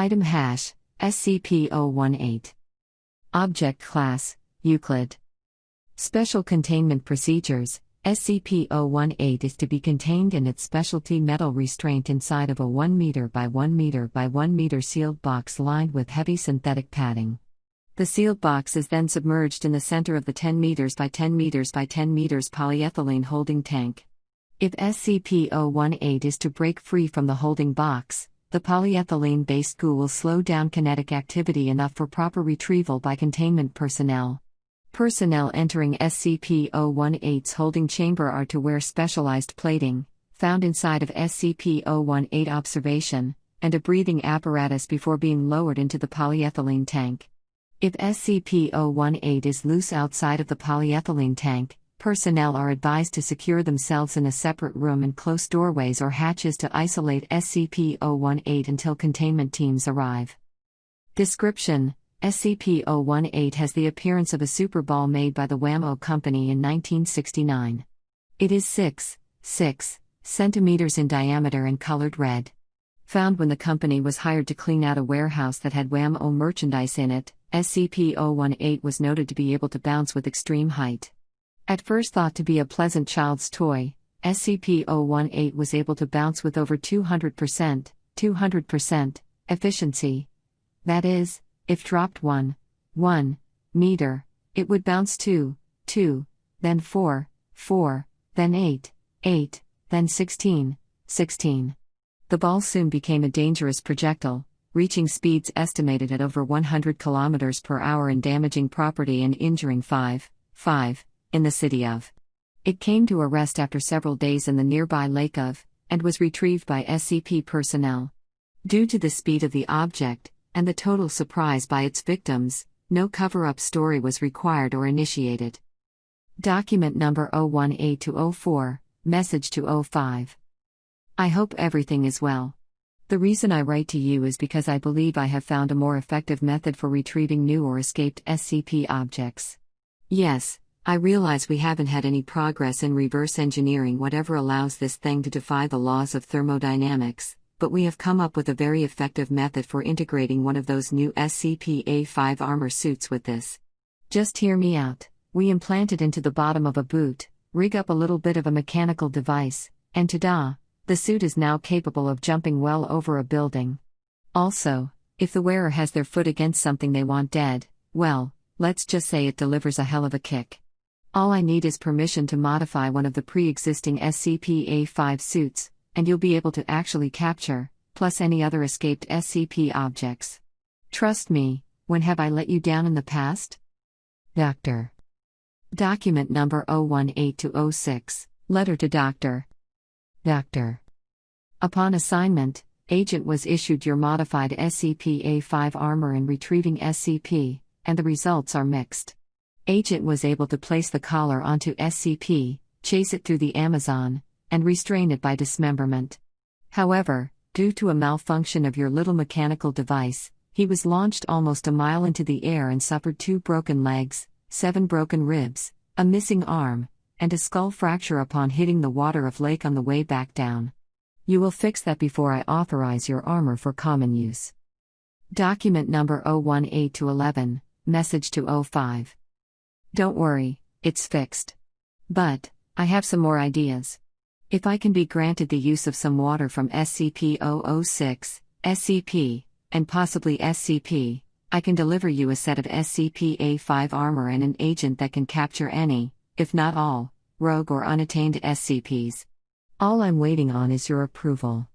Item hash, SCP-018. Object class, Euclid. Special Containment Procedures, SCP-018 is to be contained in its specialty metal restraint inside of a 1 meter by 1 meter by 1 meter sealed box lined with heavy synthetic padding. The sealed box is then submerged in the center of the 10 meters by 10 meters by 10 meters polyethylene holding tank. If SCP-018 is to break free from the holding box, the polyethylene-based goo will slow down kinetic activity enough for proper retrieval by containment personnel. Personnel entering SCP-018's holding chamber are to wear specialized plating, found inside of SCP-018 Observation, and a breathing apparatus before being lowered into the polyethylene tank. If SCP-018 is loose outside of the polyethylene tank, personnel are advised to secure themselves in a separate room and close doorways or hatches to isolate SCP-018 until containment teams arrive. Description: SCP-018 has the appearance of a super ball made by the Wham-O Company in 1969. It is 6 centimeters in diameter and colored red. Found when the company was hired to clean out a warehouse that had Wham-O merchandise in it, SCP-018 was noted to be able to bounce with extreme height. At first thought to be a pleasant child's toy, SCP-018 was able to bounce with over 200% efficiency. That is, if dropped 1 meter, it would bounce 2, then 4, then 8, then 16. The ball soon became a dangerous projectile, reaching speeds estimated at over 100 km per hour and damaging property and injuring 5 in the city of. It came to a rest after several days in the nearby lake of, and was retrieved by SCP personnel. Due to the speed of the object, and the total surprise by its victims, no cover-up story was required or initiated. Document number 018-04, message to 05. I hope everything is well. The reason I write to you is because I believe I have found a more effective method for retrieving new or escaped SCP objects. Yes, I realize we haven't had any progress in reverse engineering whatever allows this thing to defy the laws of thermodynamics, but we have come up with a very effective method for integrating one of those new SCP-A5 armor suits with this. Just hear me out. We implant it into the bottom of a boot, rig up a little bit of a mechanical device, and ta-da! The suit is now capable of jumping well over a building. Also, if the wearer has their foot against something they want dead, well, let's just say it delivers a hell of a kick. All I need is permission to modify one of the pre-existing SCP-A5 suits, and you'll be able to actually capture, plus any other escaped SCP objects. Trust me, when have I let you down in the past? Dr. Document number 018-06, Letter to Dr. Upon assignment, Agent was issued your modified SCP-A5 armor in retrieving SCP, and the results are mixed. Agent was able to place the collar onto SCP, chase it through the Amazon, and restrain it by dismemberment. However, due to a malfunction of your little mechanical device, he was launched almost a mile into the air and suffered 2 broken legs, 7 broken ribs, a missing arm, and a skull fracture upon hitting the water of lake on the way back down. You will fix that before I authorize your armor for common use. Document number 018-11, message to 05. Don't worry, it's fixed. But, I have some more ideas. If I can be granted the use of some water from SCP-006, SCP, and possibly SCP, I can deliver you a set of SCP-A5 armor and an agent that can capture any, if not all, rogue or unattained SCPs. All I'm waiting on is your approval.